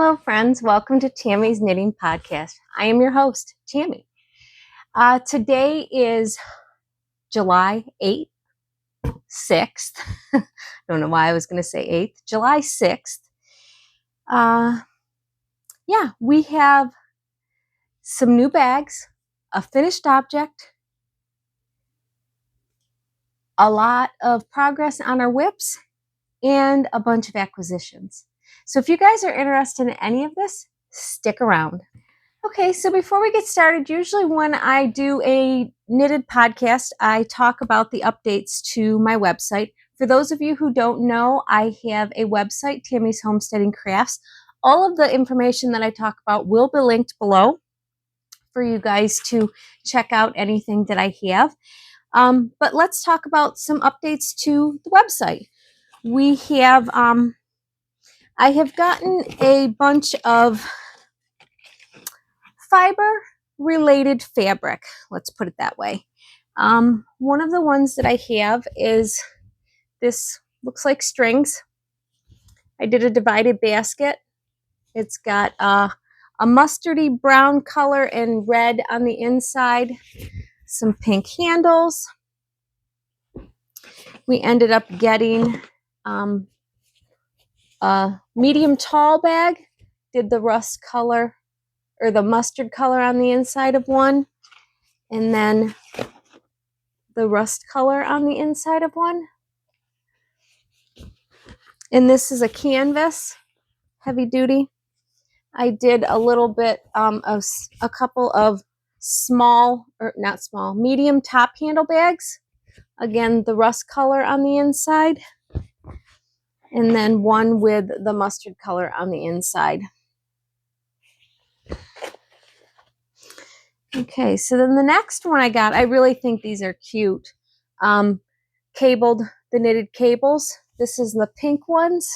Hello, friends. Welcome to Tammy's Knitting Podcast. I am your host, Tammy. Today is July 8th, 6th. I don't know why I was going to say 8th. July 6th. We have some new bags, a finished object, a lot of progress on our WIPs, and a bunch of acquisitions. So if you guys are interested in any of this, stick around. Okay, so before we get started, usually when I do a knitted podcast, I talk about the updates to my website. For those of you who don't know, I have a website, Tammy's Homesteading Crafts. All of the information that I talk about will be linked below for you guys to check out anything that I have. But let's talk about some updates to the website. We have, I have gotten a bunch of fiber related fabric, let's put it that way. One of the ones that I have is this, looks like strings. I did a divided basket. It's got a mustardy brown color and red on the inside, some pink handles. We ended up getting a medium tall bag, did the rust color or the mustard color on the inside of one, and then the rust color on the inside of one. And this is a canvas, heavy duty. I did a little bit of a couple of small, or not small, medium top handle bags. Again, the rust color on the inside. And then one with the mustard color on the inside. Okay, so then the next one I got, I really think these are cute. Cabled, the knitted cables. This is the pink ones.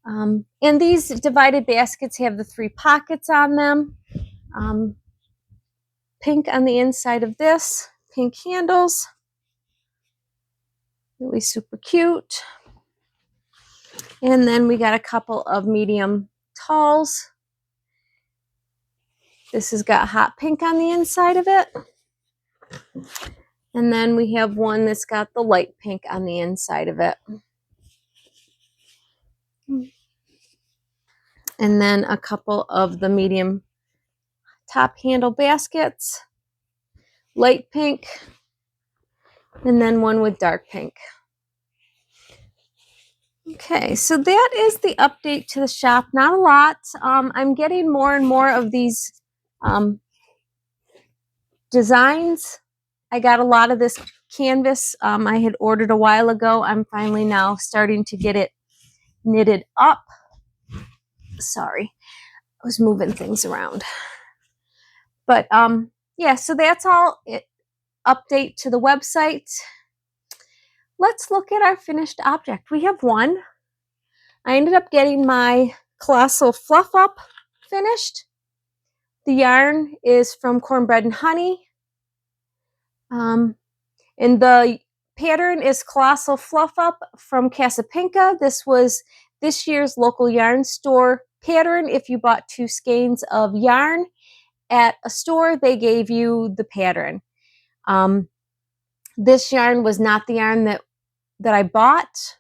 And these divided baskets have the 3 pockets on them. Pink on the inside of this, pink handles. Really super cute. And then we got a couple of medium talls. This has got hot pink on the inside of it. And then we have one that's got the light pink on the inside of it. And then a couple of the medium top handle baskets, light pink, and then one with dark pink. Okay, so that is the update to the shop. Not a lot. I'm getting more and more of these designs. I got a lot of this canvas I had ordered a while ago. I'm finally now starting to get it knitted up. Sorry, I was moving things around. But yeah, so that's all update to the website. Let's look at our finished object. We have one. I ended up getting my Colossal Fluff Up finished. The yarn is from Cornbread Honey. And the pattern is Colossal Fluff Up from Casapinka. This was this year's local yarn store pattern. If you bought 2 skeins of yarn at a store, they gave you the pattern. This yarn was not the yarn that I bought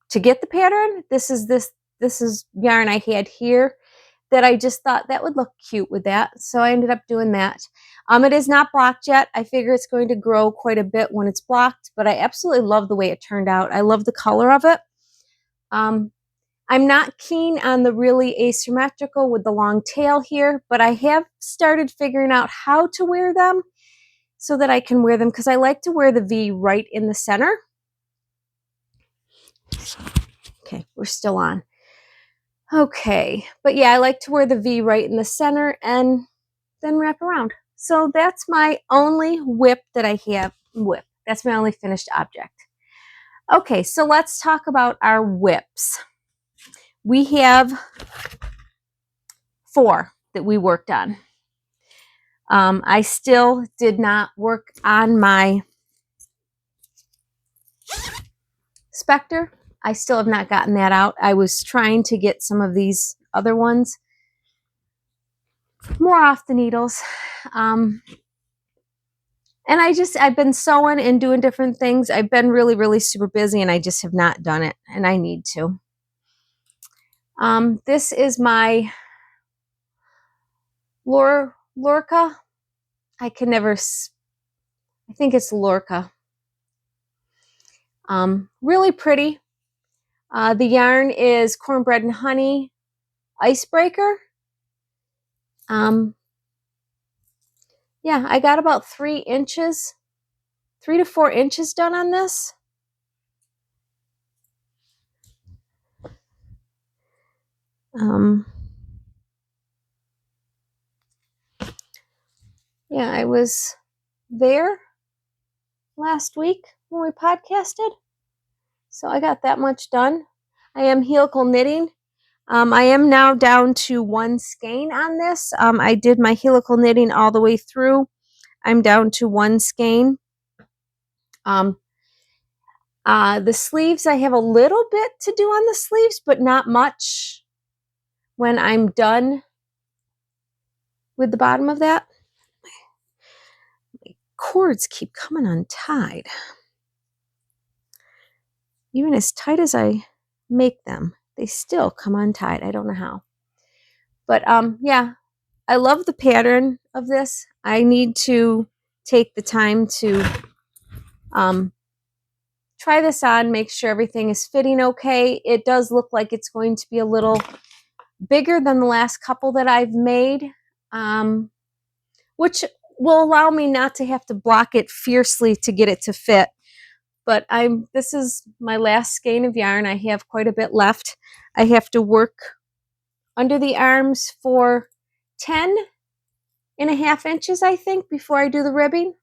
to get the pattern. This is yarn I had here that I just thought that would look cute with that. So I ended up doing that. It is not blocked yet. I figure it's going to grow quite a bit when it's blocked, but I absolutely love the way it turned out. I love the color of it. I'm not keen on the really asymmetrical with the long tail here, but I have started figuring out how to wear them so that I can wear them, because I like to wear the V right in the center. Okay, we're still on. Okay, but yeah, I like to wear the V right in the center and then wrap around. So that's my only WIP that I have. WIP. That's my only finished object. Okay, so let's talk about our WIPs. We have 4 that we worked on. I still did not work on my Spectre. I still have not gotten that out. I was trying to get some of these other ones more off the needles. And I've been sewing and doing different things. I've been really, really super busy, and I just have not done it, and I need to. This is my Lorca. I think it's Lorca. Really pretty. The yarn is Cornbread Honey Icebreaker. Yeah, I got about 3 inches, 3 to 4 inches done on this. Yeah, I was there last week when we podcasted, so I got that much done. I am helical knitting. I am now down to 1 skein on this. I did my helical knitting all the way through. I'm down to 1 skein. The sleeves, I have a little bit to do on the sleeves, but not much when I'm done with the bottom of that. My cords keep coming untied. Even as tight as I make them, they still come untied. I don't know how. But yeah, I love the pattern of this. I need to take the time to try this on, make sure everything is fitting okay. It does look like it's going to be a little bigger than the last couple that I've made, which will allow me not to have to block it fiercely to get it to fit. But this is my last skein of yarn. I have quite a bit left. I have to work under the arms for 10.5 inches, I think, before I do the ribbing,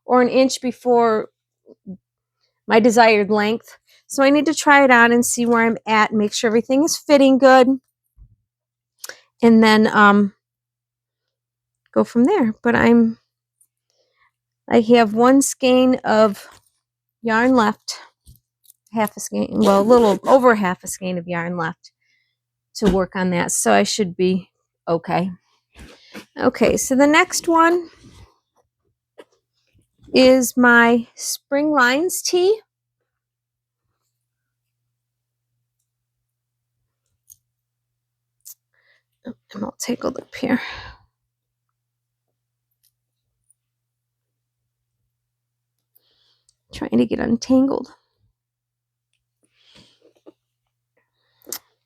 or an inch before my desired length. So I need to try it on and see where I'm at, make sure everything is fitting good, and then go from there. But I have 1 skein of yarn left, half a skein, well, a little over half a skein of yarn left to work on that, so I should be okay. Okay, so the next one is my Spring Lines tee. I'm all tangled up here. Trying to get untangled.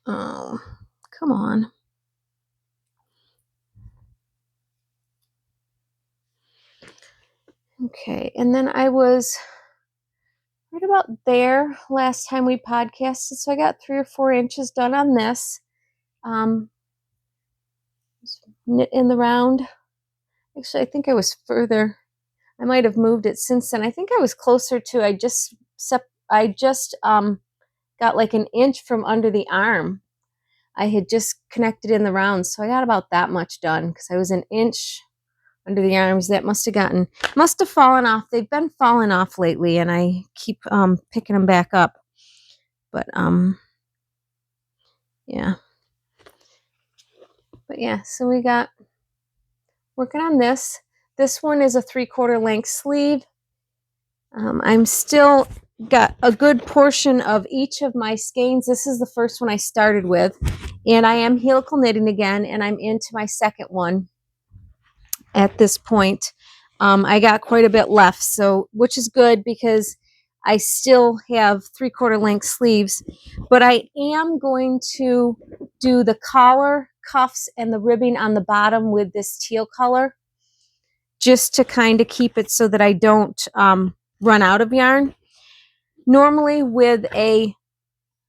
Oh, come on. Okay, and then I was right about there last time we podcasted, so I got 3 or 4 inches done on this. Knit in the round. Actually, I think I was further. I might have moved it since then. I think I was closer to. I just got like an inch from under the arm. I had just connected in the round, so I got about that much done because I was an inch under the arms. That must have fallen off. They've been falling off lately, and I keep picking them back up. But yeah. But yeah, so we got working on this. This one is a 3/4 length sleeve. I'm still got a good portion of each of my skeins. This is the first one I started with, and I am helical knitting again, and I'm into my second one at this point. I got quite a bit left, so which is good because I still have 3/4 length sleeves, but I am going to do the collar, cuffs, and the ribbing on the bottom with this teal color, just to kind of keep it so that I don't run out of yarn. Normally with a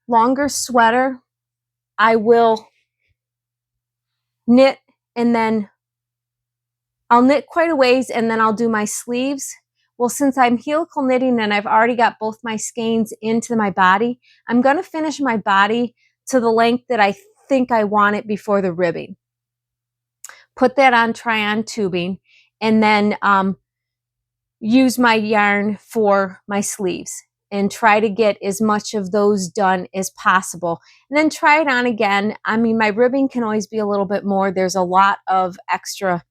longer sweater, I will knit and then I'll knit quite a ways and then I'll do my sleeves. Well, since I'm helical knitting and I've already got both my skeins into my body, I'm going to finish my body to the length that I think I want it before the ribbing. Put that on try-on tubing and then use my yarn for my sleeves. and try to get as much of those done as possible. And then try it on again. I mean, my ribbing can always be a little bit more. There's a lot of extra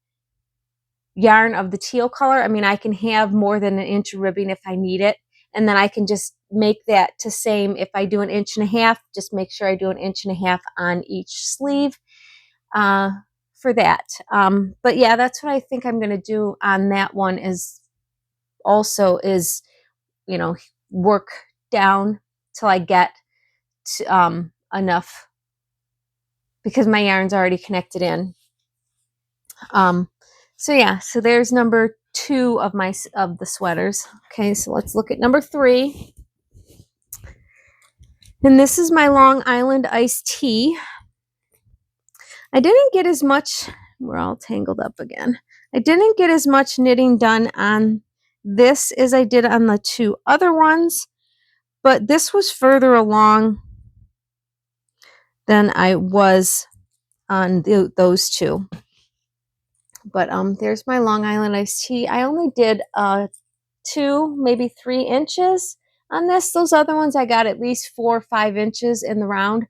yarn of the teal color. I mean, I can have more than an inch of ribbing if I need it. And then I can just make that to same. If I do an inch and a half, just make sure I do an inch and a half on each sleeve for that. But yeah, that's what I think I'm going to do on that one is, you know, work down till I get to, enough, because my yarn's already connected in. So yeah, so there's number 2 of the sweaters. Okay, so let's look at number 3. And this is my Long Island iced tea. I didn't get as much, we're all tangled up again. I didn't get as much knitting done on this as I did on the 2 other ones, but this was further along than I was on those 2. But there's my Long Island iced tea. I only did 2, maybe 3 inches on this. Those other ones I got at least 4 or 5 inches in the round.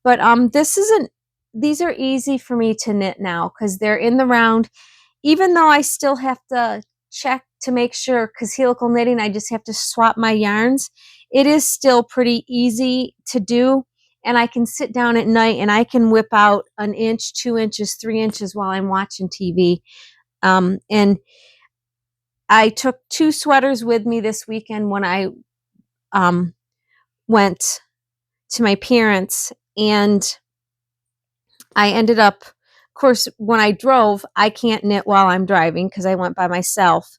But these are easy for me to knit now because they're in the round. Even though I still have to check to make sure, because helical knitting, I just have to swap my yarns. It is still pretty easy to do. And I can sit down at night and I can whip out an inch, 2 inches, 3 inches while I'm watching TV. And I took 2 sweaters with me this weekend when I went to my parents, and I ended up, of course, when I drove, I can't knit while I'm driving because I went by myself.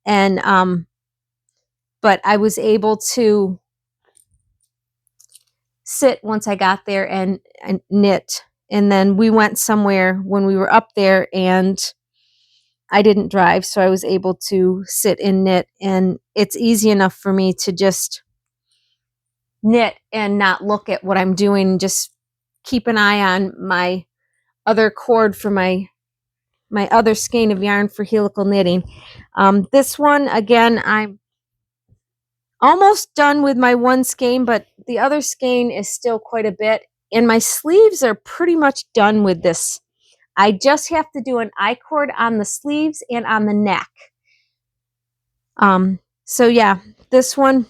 And but I was able to sit once I got there and knit. And then we went somewhere when we were up there, and I didn't drive, so I was able to sit and knit. And it's easy enough for me to just knit and not look at what I'm doing, just keep an eye on my other cord for my other skein of yarn for helical knitting. This one, again, I'm almost done with my one skein, but the other skein is still quite a bit. And my sleeves are pretty much done with this. I just have to do an I-cord on the sleeves and on the neck. So yeah, this one,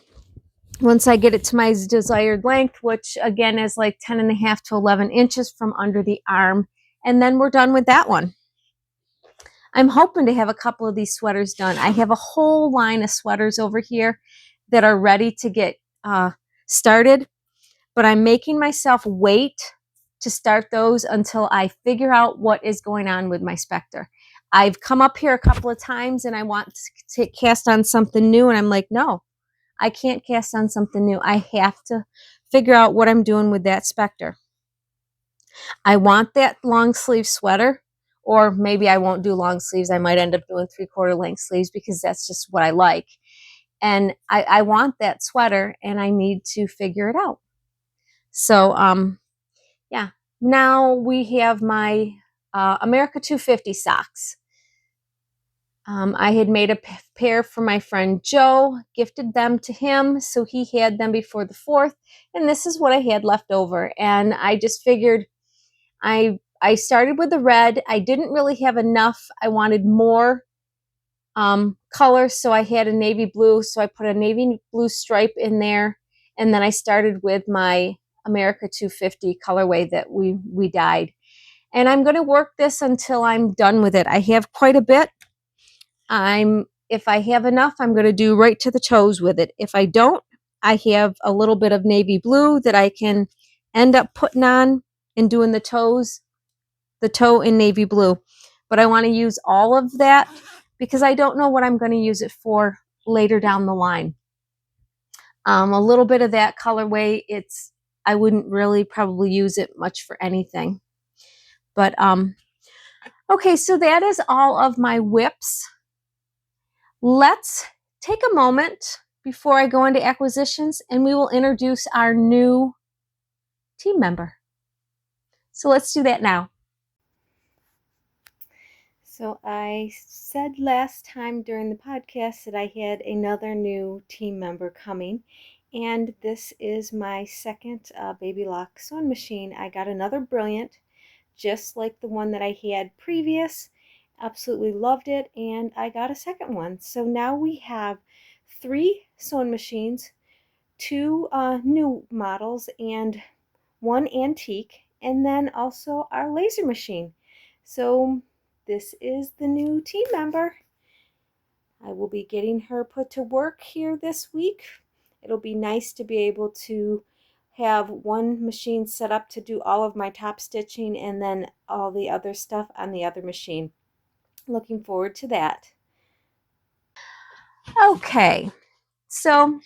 once I get it to my desired length, which again is like 10.5 to 11 inches from under the arm, and then we're done with that one. I'm hoping to have a couple of these sweaters done. I have a whole line of sweaters over here that are ready to get started, but I'm making myself wait to start those until I figure out what is going on with my Spectre. I've come up here a couple of times and I want to cast on something new, and I'm like, no, I can't cast on something new. I have to figure out what I'm doing with that Spectre. I want that long sleeve sweater, or maybe I won't do long sleeves. I might end up doing 3/4 length sleeves because that's just what I like. And I want that sweater, and I need to figure it out. So, yeah. Now we have my America 250 socks. I had made a pair for my friend Joe, gifted them to him, so he had them before the 4th, and this is what I had left over. And I just figured I started with the red. I didn't really have enough. I wanted more color, so I had a navy blue, so I put a navy blue stripe in there, and then I started with my America 250 colorway that we dyed. And I'm going to work this until I'm done with it. I have quite a bit. If I have enough, I'm going to do right to the toes with it. If I don't, I have a little bit of navy blue that I can end up putting on and doing the toe in navy blue. But I want to use all of that because I don't know what I'm going to use it for later down the line. A little bit of that colorway, I wouldn't really probably use it much for anything. But okay, so that is all of my WIPs. Let's take a moment before I go into acquisitions, and we will introduce our new team member. So let's do that now. So I said last time during the podcast that I had another new team member coming, and this is my second Baby Lock sewing machine. I got another Brilliant, just like the one that I had previous. Absolutely loved it, and I got a second one. So now we have 3 sewing machines, 2 new models, and 1 antique, and then also our laser machine. So this is the new team member. I will be getting her put to work here this week. It'll be nice to be able to have one machine set up to do all of my top stitching and then all the other stuff on the other machine. Looking forward to that. Okay, so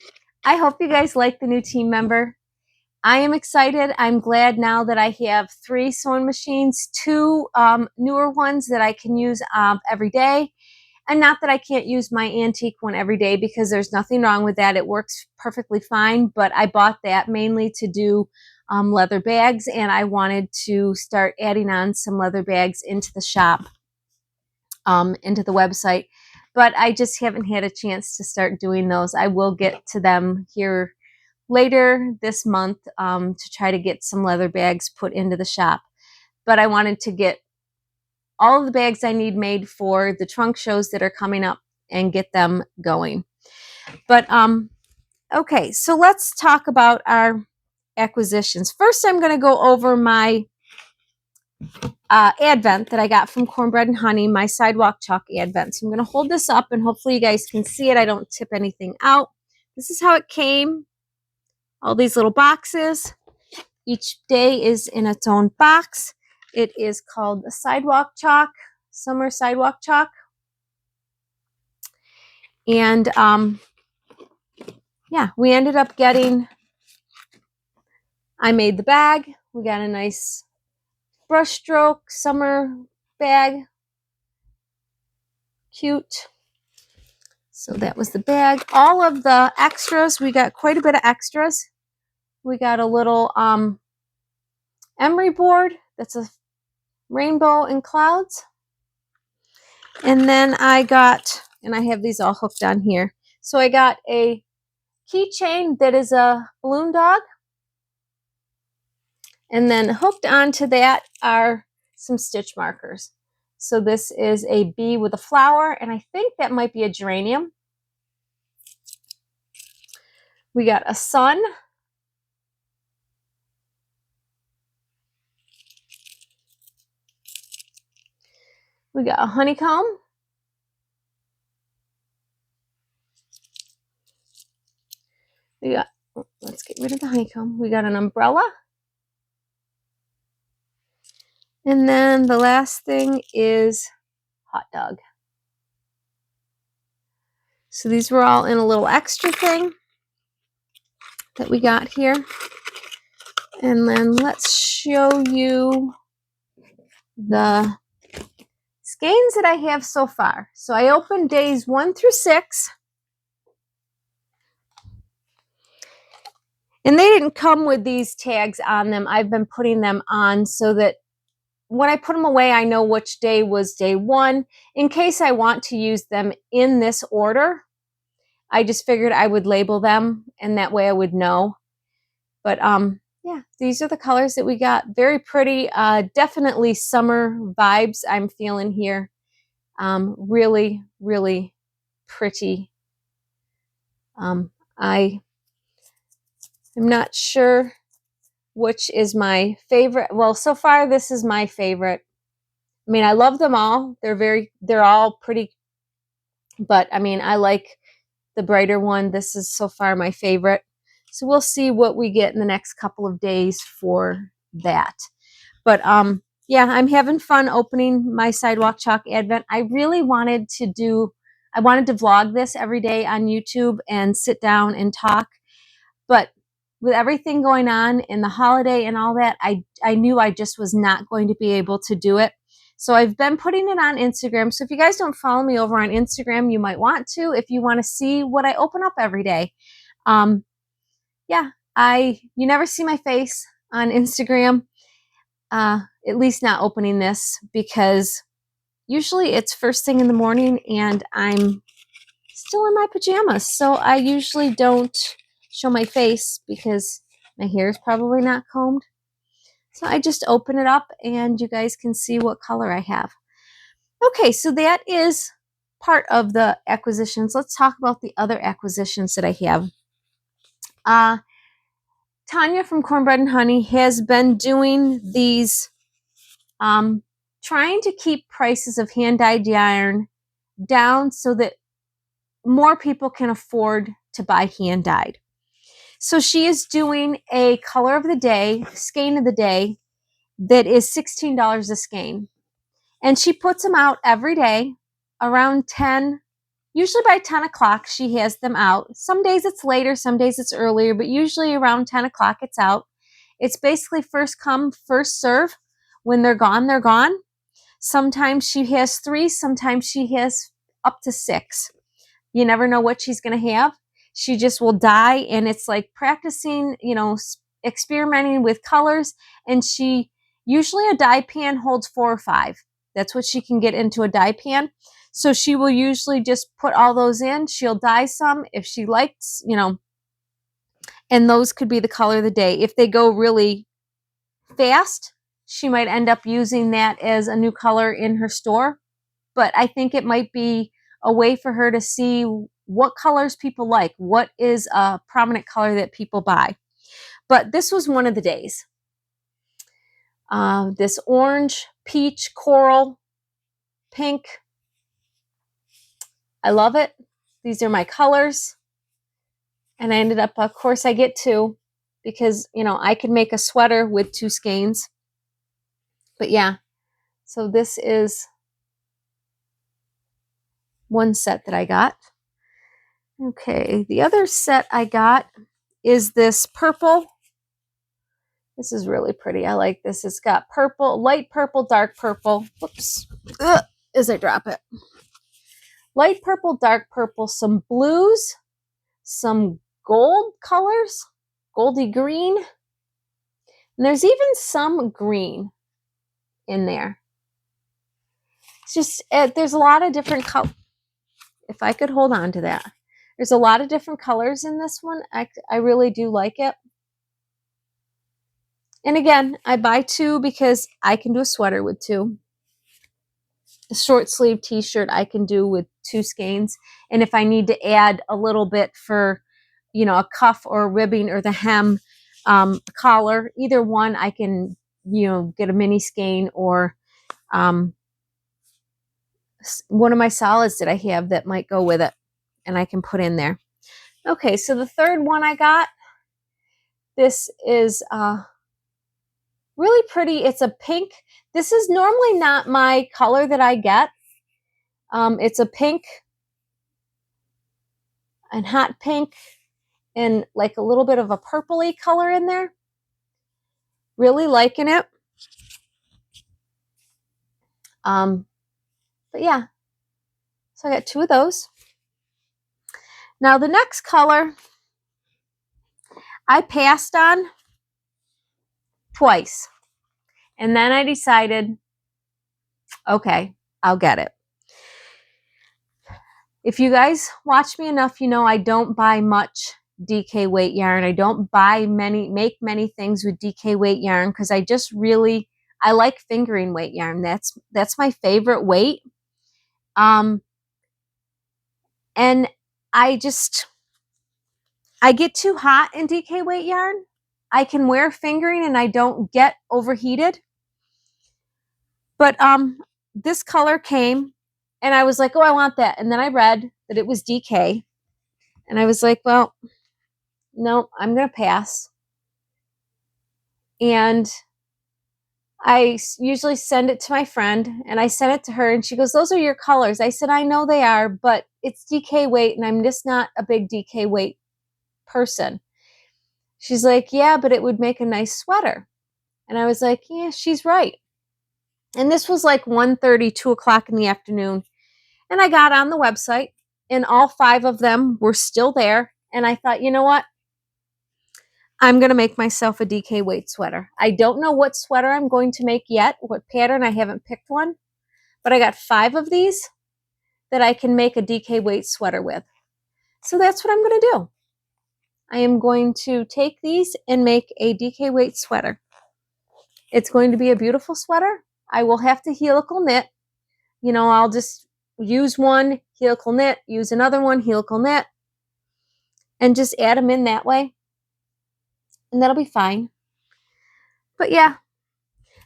I hope you guys like the new team member. I am excited. I'm glad now that I have 3 sewing machines, 2 newer ones that I can use every day. And not that I can't use my antique one every day, because there's nothing wrong with that. It works perfectly fine, but I bought that mainly to do leather bags, and I wanted to start adding on some leather bags into the shop, into the website. But I just haven't had a chance to start doing those. I will get to them here later this month to try to get some leather bags put into the shop. But I wanted to get all of the bags I need made for the trunk shows that are coming up and get them going. But okay, so let's talk about our acquisitions. First, I'm going to go over my advent that I got from Cornbread Honey, my sidewalk chalk advent. So I'm going to hold this up and hopefully you guys can see it. I don't tip anything out. This is how it came. All these little boxes. Each day is in its own box. It is called the sidewalk chalk, summer sidewalk chalk. And yeah, we ended up getting, I made the bag. We got a nice brush stroke summer bag. Cute. So that was the bag. All of the extras, we got quite a bit of extras. We got a little emery board that's a rainbow and clouds. And then I got, and I have these all hooked on here. So I got a keychain that is a balloon dog. And then hooked onto that are some stitch markers. So this is a bee with a flower, and I think that might be a geranium. We got a sun. We got a honeycomb. We got, let's get rid of the honeycomb. We got an umbrella. And then the last thing is hot dog. So these were all in a little extra thing that we got here. And then let's show you the skeins that I have so far. So I opened days 1 through 6. And they didn't come with these tags on them. I've been putting them on so that when I put them away, I know which day was day 1. In case I want to use them in this order, I just figured I would label them, and that way I would know. But yeah, these are the colors that we got. Very pretty. Definitely summer vibes I'm feeling here. Really, really pretty. I am not sure which is my favorite. Well, so far this is my favorite. I mean, I love them all. They're all pretty, but I mean, I like the brighter one. This is so far my favorite. So we'll see what we get in the next couple of days for that. But yeah, I'm having fun opening my sidewalk chalk advent. I wanted to vlog this every day on YouTube and sit down and talk. But with everything going on in the holiday and all that, I knew I just was not going to be able to do it. So I've been putting it on Instagram. So if you guys don't follow me over on Instagram, you might want to, if you want to see what I open up every day. Yeah, you never see my face on Instagram, at least not opening this, because usually it's first thing in the morning and I'm still in my pajamas. So I usually don't show my face because my hair is probably not combed. So I just open it up and you guys can see what color I have. Okay, so that is part of the acquisitions. Let's talk about the other acquisitions that I have. Tanya from Cornbread Honey has been doing these, trying to keep prices of hand-dyed yarn down so that more people can afford to buy hand-dyed. So she is doing a color of the day, skein of the day, that is $16 a skein. And she puts them out every day around 10, usually by 10 o'clock she has them out. Some days it's later, some days it's earlier, but usually around 10 o'clock it's out. It's basically first come, first serve. When they're gone, they're gone. Sometimes she has 3, sometimes she has up to 6. You never know what she's going to have. She just will dye, and it's like practicing, experimenting with colors. And she usually, a dye pan holds 4 or 5. That's what she can get into a dye pan. So she will usually just put all those in. She'll dye some if she likes, and those could be the color of the day. If they go really fast, she might end up using that as a new color in her store. But I think it might be a way for her to see what colors people like, what is a prominent color that people buy. But this was one of the days. This orange, peach, coral, pink. I love it. These are my colors. And I ended up, of course, I get 2 because, I could make a sweater with 2 skeins. But yeah, so this is one set that I got. Okay, the other set I got is this purple. This is really pretty. I like this. It's got purple, light purple, dark purple. Whoops. Ugh, as I drop it. Light purple, dark purple, some blues, some gold colors, goldy green. And there's even some green in there. It's just, there's a lot of different colors. If I could hold on to that. There's a lot of different colors in this one. I really do like it. And again, I buy 2 because I can do a sweater with 2. A short sleeve t-shirt I can do with 2 skeins. And if I need to add a little bit for, a cuff or a ribbing or the hem collar, either one, I can, get a mini skein or one of my solids that I have that might go with it and I can put in there. Okay, so the third one I got, this is really pretty. It's a pink. This is normally not my color that I get. It's a pink and hot pink and like a little bit of a purpley color in there. Really liking it. But yeah, so I got 2 of those. Now the next color I passed on twice. And then I decided, okay, I'll get it. If you guys watch me enough, I don't buy much DK weight yarn. I don't make many things with DK weight yarn because I like fingering weight yarn. That's my favorite weight. And I get too hot in DK weight yarn. I can wear fingering and I don't get overheated. But this color came and I was like, oh, I want that. And then I read that it was DK. And I was like, well, no, I'm going to pass. And I usually send it to my friend and I sent it to her and she goes, those are your colors. I said, I know they are, but it's DK weight and I'm just not a big DK weight person. She's like, yeah, but it would make a nice sweater. And I was like, yeah, she's right. And this was like 1:30, 2 o'clock in the afternoon. And I got on the website and all 5 of them were still there. And I thought, you know what? I'm going to make myself a DK weight sweater. I don't know what sweater I'm going to make yet, what pattern. I haven't picked one. but I got 5 of these that I can make a DK weight sweater with. So that's what I'm going to do. I am going to take these and make a DK weight sweater. It's going to be a beautiful sweater. I will have to helical knit. You know, I'll just use one, helical knit, use another one, helical knit, and just add them in that way. And that'll be fine. But yeah,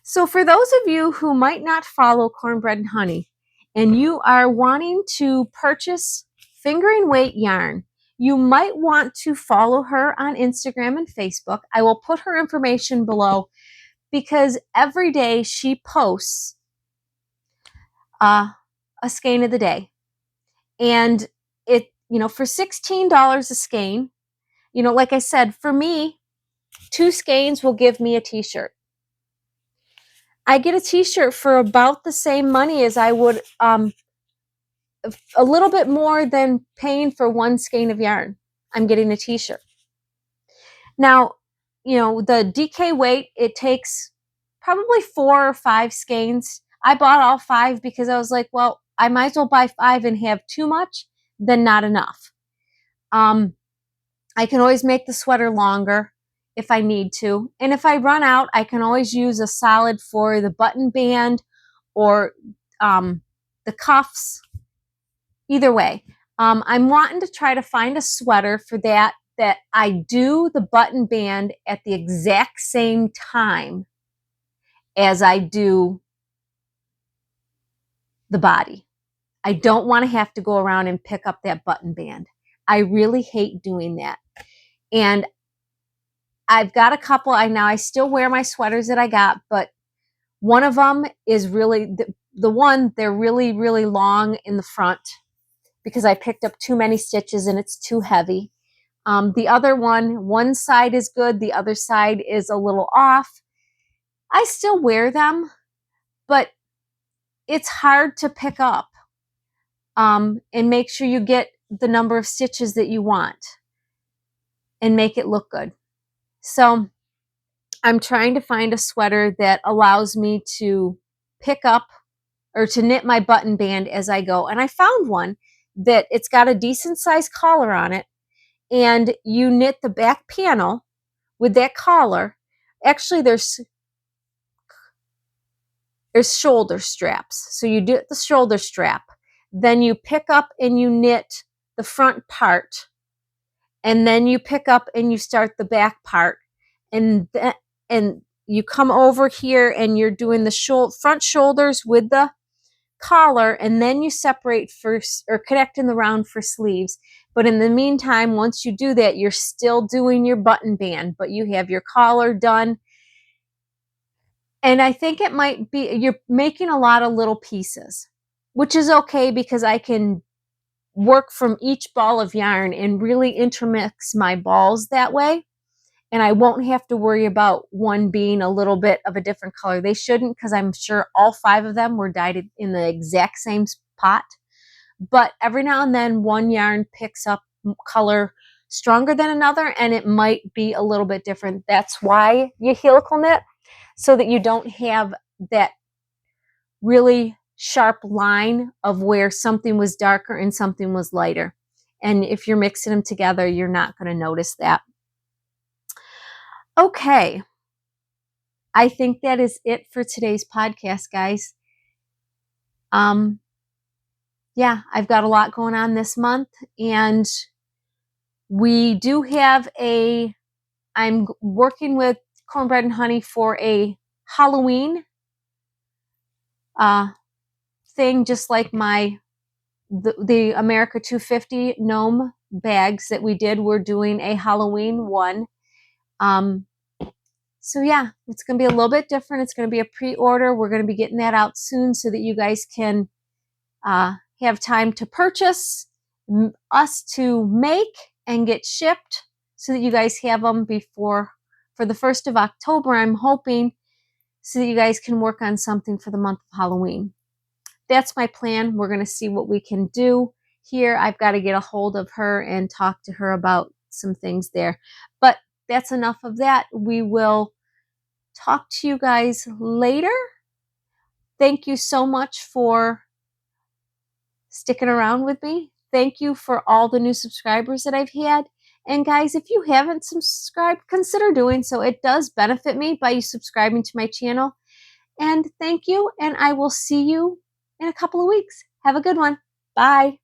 so for those of you who might not follow Cornbread Honey and you are wanting to purchase fingering weight yarn, you might want to follow her on Instagram and Facebook. I will put her information below because every day she posts a skein of the day. And it, you know, for $16 a skein, you know, like I said, for me, 2 skeins will give me a t-shirt. I get a t-shirt for about the same money as I would, a little bit more than paying for 1 skein of yarn. I'm getting a t-shirt. Now, you know, the DK weight, it takes probably 4 or 5 skeins. I bought all 5 because I was like, well, I might as well buy 5 and have too much than not enough. I can always make the sweater longer if I need to. And if I run out, I can always use a solid for the button band or the cuffs. Either way, I'm wanting to try to find a sweater for that I do the button band at the exact same time as I do the body. I don't want to have to go around and pick up that button band. I really hate doing that. And I've got a couple. I still wear my sweaters that I got, but one of them is really, they're really, really long in the front because I picked up too many stitches and it's too heavy. The other one side is good. The other side is a little off. I still wear them, but it's hard to pick up and make sure you get the number of stitches that you want and make it look good. So I'm trying to find a sweater that allows me to pick up or to knit my button band as I go. And I found one that it's got a decent sized collar on it, and you knit the back panel with that collar. Actually, there's shoulder straps. So you do the shoulder strap, then you pick up and you knit the front part, and then you pick up and you start the back part, and you come over here and you're doing the front shoulders with the collar, and then you separate first or connect in the round for sleeves. But in the meantime, once you do that, you're still doing your button band, but you have your collar done. And I think it might be, you're making a lot of little pieces, which is okay because I can work from each ball of yarn and really intermix my balls that way. And I won't have to worry about one being a little bit of a different color. They shouldn't, because I'm sure all 5 of them were dyed in the exact same pot. But every now and then one yarn picks up color stronger than another, and it might be a little bit different. That's why you helical knit, so that you don't have that really sharp line of where something was darker and something was lighter. And if you're mixing them together, you're not going to notice that. Okay, I think that is it for today's podcast, guys. Yeah, I've got a lot going on this month, and we do have I'm working with Cornbread and Honey for a Halloween thing, just like the America 250 gnome bags that we did. We're doing a Halloween one. So yeah, it's going to be a little bit different. It's going to be a pre-order. We're going to be getting that out soon so that you guys can have time to purchase, us to make and get shipped, so that you guys have them for the 1st of October, I'm hoping, so that you guys can work on something for the month of Halloween. That's my plan. We're going to see what we can do here. I've got to get a hold of her and talk to her about some things there. But that's enough of that. We will talk to you guys later. thank you so much for sticking around with me. Thank you for all the new subscribers that I've had. And guys, if you haven't subscribed, consider doing so. It does benefit me by you subscribing to my channel. And thank you, and I will see you in a couple of weeks. Have a good one. Bye.